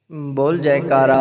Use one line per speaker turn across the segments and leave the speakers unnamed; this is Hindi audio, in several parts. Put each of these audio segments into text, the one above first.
बोल जयकारा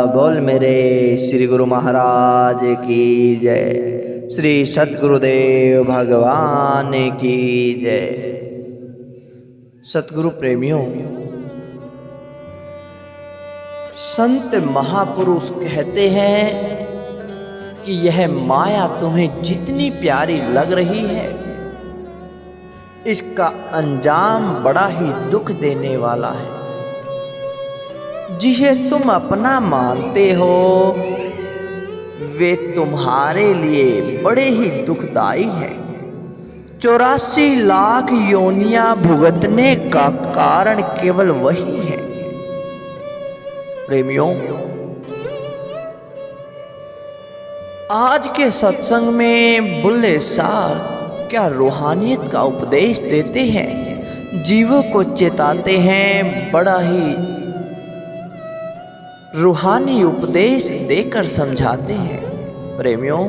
बोल मेरे श्री गुरु महाराज की जय। श्री सतगुरुदेव भगवान की जय। सतगुरु प्रेमियों, संत महापुरुष कहते हैं कि यह माया तुम्हें जितनी प्यारी लग रही है, इसका अंजाम बड़ा ही दुख देने वाला है। जिसे तुम अपना मानते हो वे तुम्हारे लिए बड़े ही दुखदाई हैं। 84 लाख योनियां भुगतने का कारण केवल वही है। प्रेमियों, आज के सत्संग में बुल्ले शाह क्या रूहानियत का उपदेश देते हैं, जीवों को चेताते हैं, बड़ा ही रूहानी उपदेश देकर समझाते हैं। प्रेमियों,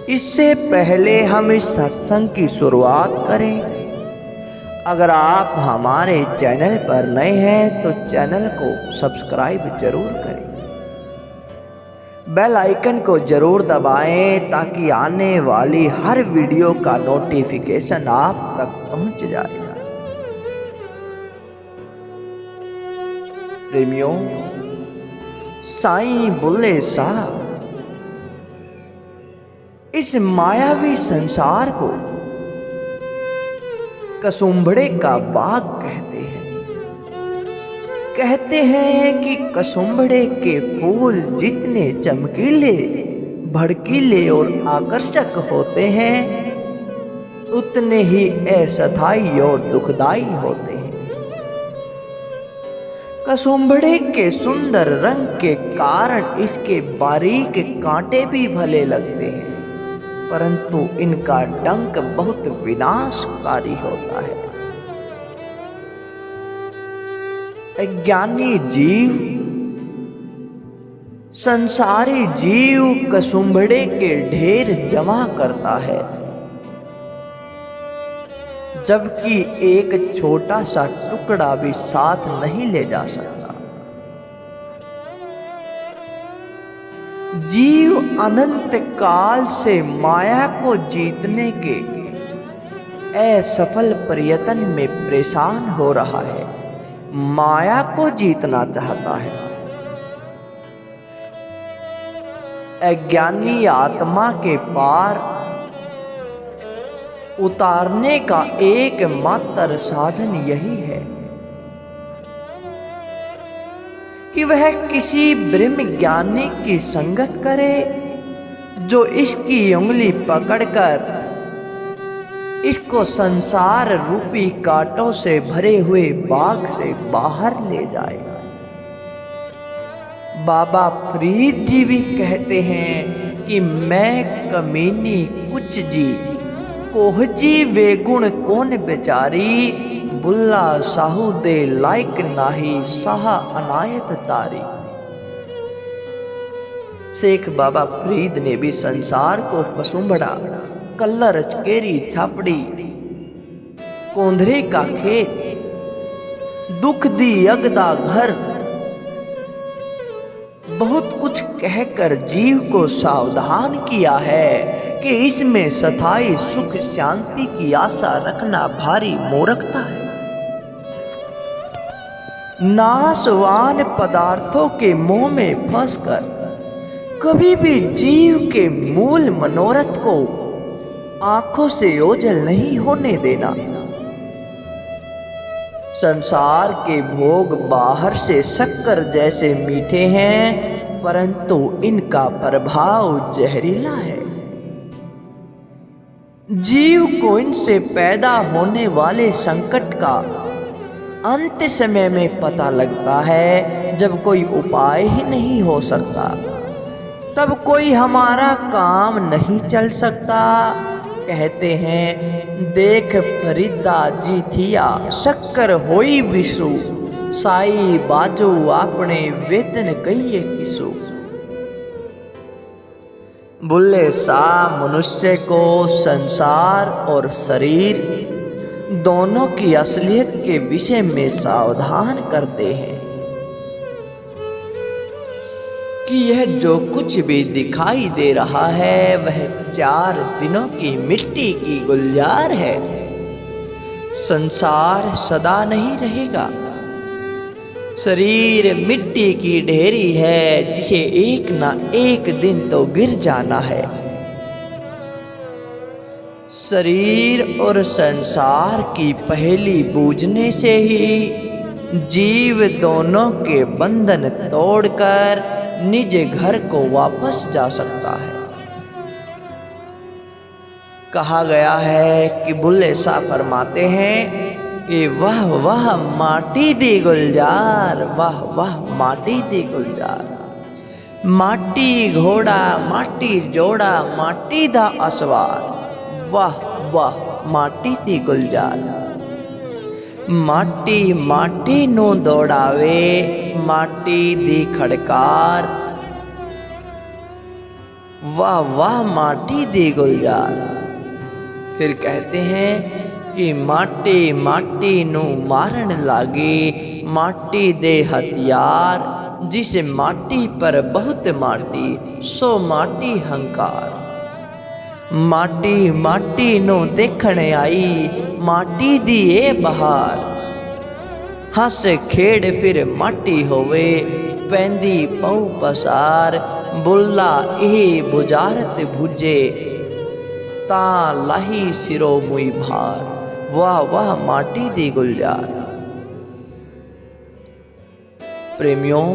इससे पहले हम इस सत्संग की शुरुआत करें, अगर आप हमारे चैनल पर नए हैं तो चैनल को सब्सक्राइब जरूर करें, बेल आइकन को जरूर दबाएं ताकि आने वाली हर वीडियो का नोटिफिकेशन आप तक पहुंच जाएगा। प्रेमियों, साईं बुल्ले शाह इस मायावी संसार को कसुम्भड़े का बाग कहते हैं। कहते हैं कि कसुम्भड़े के फूल जितने चमकीले, भड़कीले और आकर्षक होते हैं, उतने ही अस्थायी और दुखदाई होते हैं। कसुम्भड़े के सुंदर रंग के कारण इसके बारीक कांटे भी भले लगते हैं, परंतु इनका डंक बहुत विनाशकारी होता है। अज्ञानी जीव, संसारी जीव कसुम्भड़े के ढेर जमा करता है, जबकि एक छोटा सा टुकड़ा भी साथ नहीं ले जा सकता। जीव अनंत काल से माया को जीतने के असफल प्रयत्न में परेशान हो रहा है, माया को जीतना चाहता है। अज्ञानी आत्मा के पार उतारने का एकमात्र साधन यही है कि वह किसी ब्रह्म ज्ञानी की संगत करे, जो इसकी उंगली पकड़कर इसको संसार रूपी कांटों से भरे हुए बाग से बाहर ले जाए। बाबा फरीद जी भी कहते हैं कि मैं कमीनी कुछ जी, कोहजी वेगुण कौन बेचारी, बुल्ला साहू दे लायक नाही, साह अनायत तारी। शेख बाबा फरीद ने भी संसार को कसुम्भड़ा, कल्लर केरी छापड़ी, कोंधरे का खेत, दुख दी अगदा घर, बहुत कुछ कहकर जीव को सावधान किया है कि इसमें स्थायी सुख शांति की आशा रखना भारी मूर्खता है। नाशवान पदार्थों के मोह में फंसकर कभी भी जीव के मूल मनोरथ को आंखों से ओझल नहीं होने देना। संसार के भोग बाहर से शक्कर जैसे मीठे हैं, परंतु इनका प्रभाव जहरीला है। जीव को इनसे पैदा होने वाले संकट का अंत समय में पता लगता है, जब कोई उपाय ही नहीं हो सकता, तब कोई हमारा काम नहीं चल सकता। कहते हैं, देख फरीदा जी थिया शक्कर होई विषु, साई बाजू आपने वेतन कहिए किसु। बुल्ले शाह मनुष्य को संसार और शरीर दोनों की असलियत के विषय में सावधान करते हैं। कि यह जो कुछ भी दिखाई दे रहा है वह 4 दिनों की मिट्टी की गुलजार है। संसार सदा नहीं रहेगा। शरीर मिट्टी की ढेरी है जिसे एक ना एक दिन तो गिर जाना है। शरीर और संसार की पहेली बूझने से ही जीव दोनों के बंधन तोड़कर निज घर को वापस जा सकता है। कहा गया है कि बुल्ले शाह फरमाते हैं कि वाह वाह माटी दी गुलजार, वाह वाह माटी दी गुलजार। माटी घोड़ा माटी जोड़ा माटी दा असवार, वाह वाह माटी दी गुलजार। माटी माटी नू दौड़ावे माटी दी खड़कार, वाह वाह माटी दी गुलजार। फिर कहते हैं कि माटी माटी नू मारन लागे माटी दे हथियार, जिस माटी पर बहुत माटी सो माटी हंकार। माटी माटी नू देखण आई माटी दी ए बहार, हस खेड़ फिर माटी होवे पैंदी पऊ पसार। बुल्ला ए बुजारत भुजे ता लाही सिरो मुई भार, वाह वाह माटी दी गुलजार। प्रेमियों,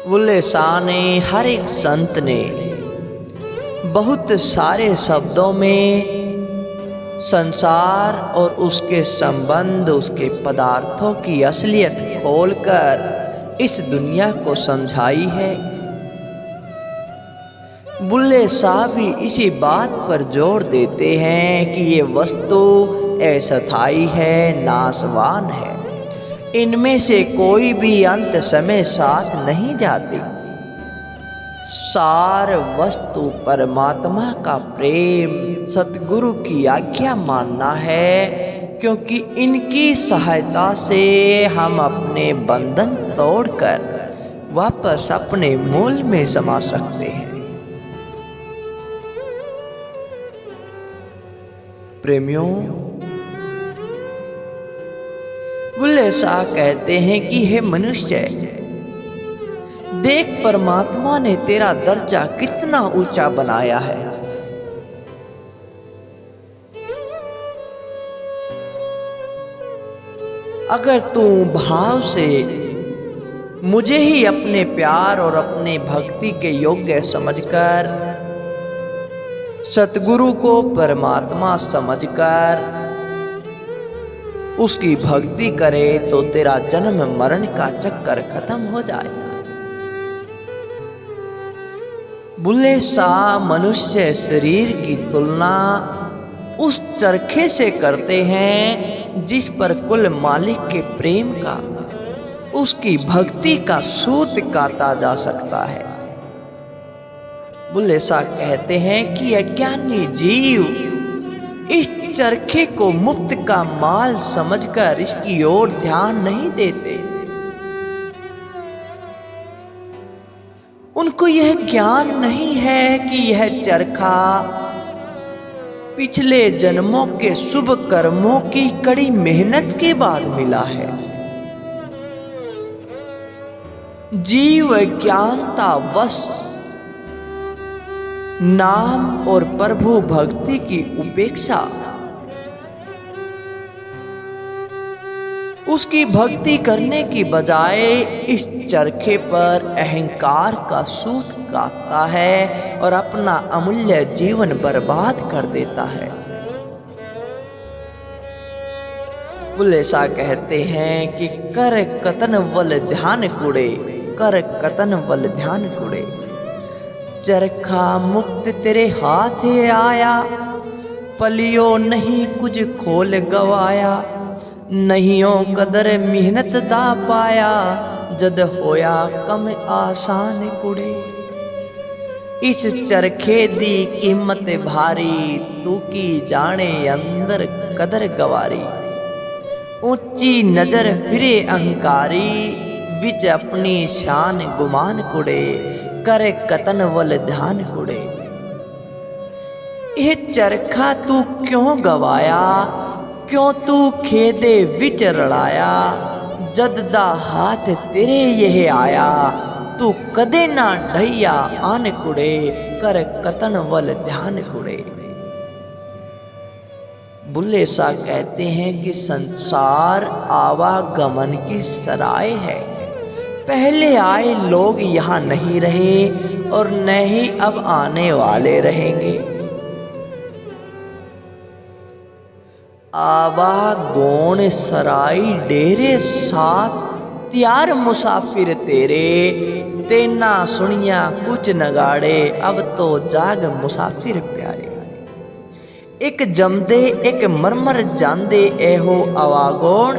बुल्ले शाह ने, हर एक संत ने बहुत सारे शब्दों में संसार और उसके संबंध, उसके पदार्थों की असलियत खोलकर इस दुनिया को समझाई है। बुल्ले शाह भी इसी बात पर जोर देते हैं कि ये वस्तु अस्थायी है, नाशवान है। इनमें से कोई भी अंत समय साथ नहीं जाती। सार वस्तु परमात्मा का प्रेम, सतगुरु की आज्ञा मानना है, क्योंकि इनकी सहायता से हम अपने बंधन तोड़कर वापस अपने मूल में समा सकते हैं। प्रेमियों, बुल्ले शाह कहते हैं कि हे मनुष्य, देख परमात्मा ने तेरा दर्जा कितना ऊंचा बनाया है। अगर तू भाव से मुझे ही अपने प्यार और अपने भक्ति के योग्य समझकर, सतगुरु को परमात्मा समझकर उसकी भक्ति करे तो तेरा जन्म मरण का चक्कर खत्म हो जाएगा। बुल्ले शाह मनुष्य शरीर की तुलना उस चरखे से करते हैं जिस पर कुल मालिक के प्रेम का, उसकी भक्ति का सूत काता जा सकता है। बुल्ले शाह कहते हैं कि अज्ञानी जीव इस चरखे को मुफ्त का माल समझकर इसकी ओर ध्यान नहीं देते। उनको यह ज्ञान नहीं है कि यह चरखा पिछले जन्मों के शुभ कर्मों की कड़ी मेहनत के बाद मिला है। जीव ज्ञानता वश नाम और प्रभु भक्ति की उपेक्षा, उसकी भक्ति करने की बजाय इस चरखे पर अहंकार का सूत काटता है और अपना अमूल्य जीवन बर्बाद कर देता है। बुल्ले शाह कहते हैं कि कर कतन वल ध्यान कुड़े, कर कतन वल ध्यान कुड़े। चरखा मुक्त तेरे हाथ आया, पलियो नहीं कुछ खोल गवाया। नहियों कदर मेहनत दा पाया, जद होया कम आसान कुड़े। इस चरखे दी कीमत भारी, तू की जाने अंदर कदर गवारी। ऊंची नजर फिरे अहंकारी, विच अपनी शान गुमान कुड़े, करे कतन वल ध्यान कुड़े। यह चरखा तू क्यों गवाया, क्यों तू खेदे विच रड़ाया, जद दा हाथ तेरे यह आया, तू कदे ना ढैया आन कुड़े, कर कतन वल ध्यान कुड़े। बुल्ले शाह कहते हैं कि संसार आवागमन की सराय है। पहले आए लोग यहाँ नहीं रहे और न ही अब आने वाले रहेंगे। आवागोण सराई डेरे साथ, त्यार मुसाफिर तेरे, तेना सुनिया कुछ नगाड़े, अब तो जाग मुसाफिर प्यारे। एक जमदे एक मरमर जांदे एहो आवागोण,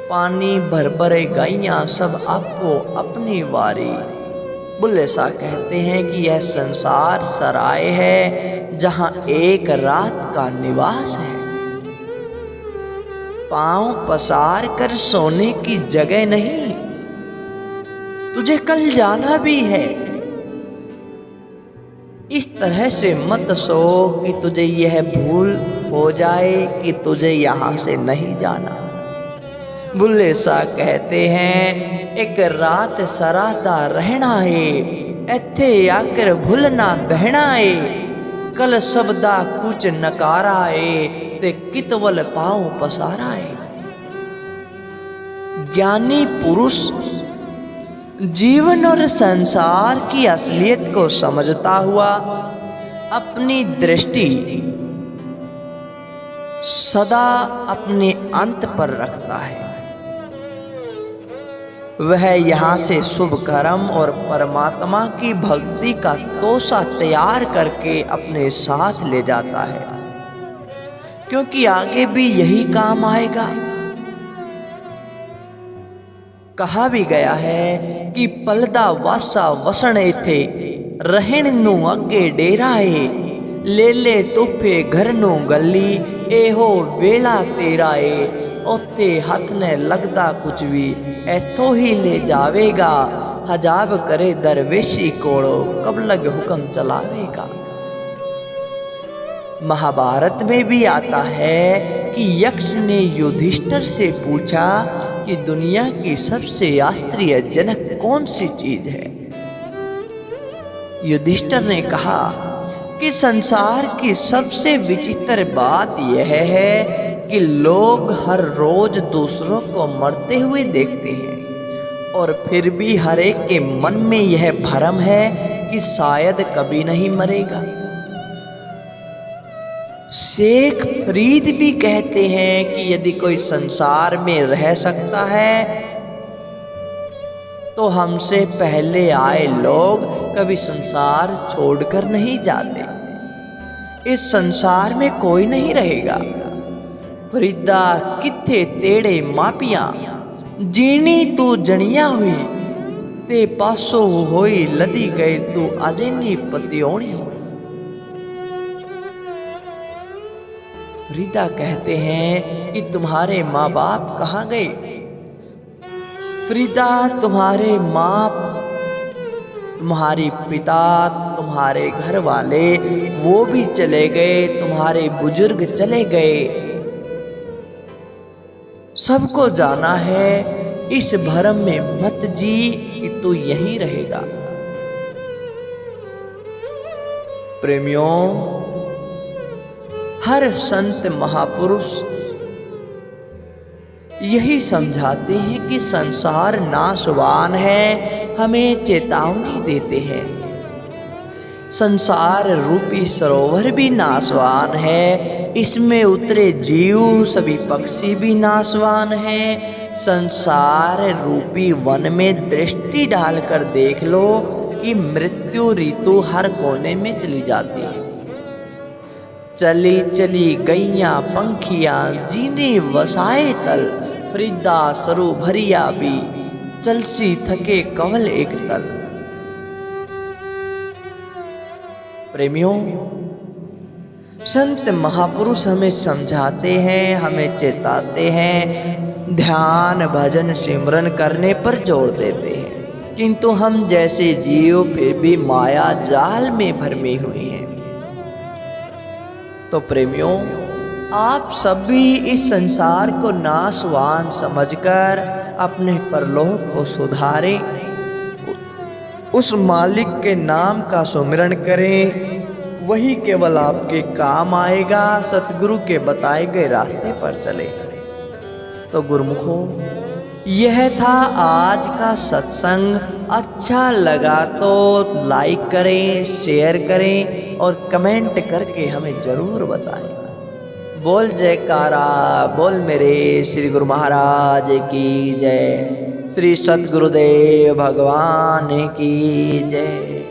पानी भर भरे गाइयां सब आपको अपनी वारी। बुल्ले शाह कहते हैं कि यह संसार सराय है जहां एक रात का निवास है। पांव पसार कर सोने की जगह नहीं, तुझे कल जाना भी है। इस तरह से मत सो कि तुझे यह भूल हो जाए कि तुझे यहां से नहीं जाना। बुल्ले शाह कहते हैं एक रात सराता रहना है, इत्थे आकर भूलना बहना है, कल सबदा कुछ नकारा है, ते कितवल पांव पसारा है। ज्ञानी पुरुष जीवन और संसार की असलियत को समझता हुआ अपनी दृष्टि सदा अपने अंत पर रखता है। वह यहाँ से शुभ कर्म और परमात्मा की भक्ति का तोसा तैयार करके अपने साथ ले जाता है, क्योंकि आगे भी यही काम आएगा। कहा भी गया है कि पलदा वासा वसणे थे, रहन नू अगे डेरा है, ले ले तोहफे घर नू गली, एहो वेला तेरा है, ओते हथ ने लगदा कुछ भी, ऐथो ही ले जावेगा, हजाब करे दरवेशी कोड़ो, कब लग हुक्म चलावेगा। महाभारत में भी आता है कि यक्ष ने युधिष्ठिर से पूछा कि दुनिया की सबसे आश्चर्यजनक कौन सी चीज है। युधिष्ठिर ने कहा कि संसार की सबसे विचित्र बात यह है कि लोग हर रोज दूसरों को मरते हुए देखते हैं और फिर भी हर एक के मन में यह भ्रम है कि शायद कभी नहीं मरेगा। शेख फरीद भी कहते हैं कि यदि कोई संसार में रह सकता है तो हमसे पहले आए लोग कभी संसार छोड़कर नहीं जाते। इस संसार में कोई नहीं रहेगा। फरीदा किथे तेड़े मापिया, जीनी तू जनिया हुई, ते पासो होई लदी गए तू अजेनी पतियोणी। फरीदा कहते हैं कि तुम्हारे माँ बाप कहाँ गए। फरीदा तुम्हारे माँ, तुम्हारी पिता, तुम्हारे घर वाले वो भी चले गए, तुम्हारे बुजुर्ग चले गए, सबको जाना है। इस भरम में मत जी कि तू यहीं रहेगा। प्रेमियों, हर संत महापुरुष यही समझाते हैं कि संसार नाशवान है, हमें चेतावनी देते हैं। संसार रूपी सरोवर भी नाशवान है, इसमें उतरे जीव सभी पक्षी भी नाशवान हैं। संसार रूपी वन में दृष्टि डालकर देख लो कि मृत्यु ऋतु हर कोने में चली जाती है। चली चली गैया पंखियां जीने वसाए तल, फरीदा सरू भरिया भी चलसी थके कवल एक तल। प्रेमियों, संत महापुरुष हमें समझाते हैं, हमें चेताते हैं, ध्यान भजन सिमरन करने पर जोर देते हैं, किंतु हम जैसे जीव फिर भी माया जाल में भरमे हुए हैं। तो प्रेमियों, आप सभी इस संसार को नाशवान समझकर अपने परलोक को सुधारें, उस मालिक के नाम का सुमिरन करें, वही केवल आपके काम आएगा। सतगुरु के बताए गए रास्ते पर चले। तो गुरुमुखों, यह था आज का सत्संग। अच्छा लगा तो लाइक करें, शेयर करें और कमेंट करके हमें जरूर बताएं। बोल जयकारा, बोल मेरे श्री गुरु महाराज की जय, श्री सतगुरुदेव भगवान की जय।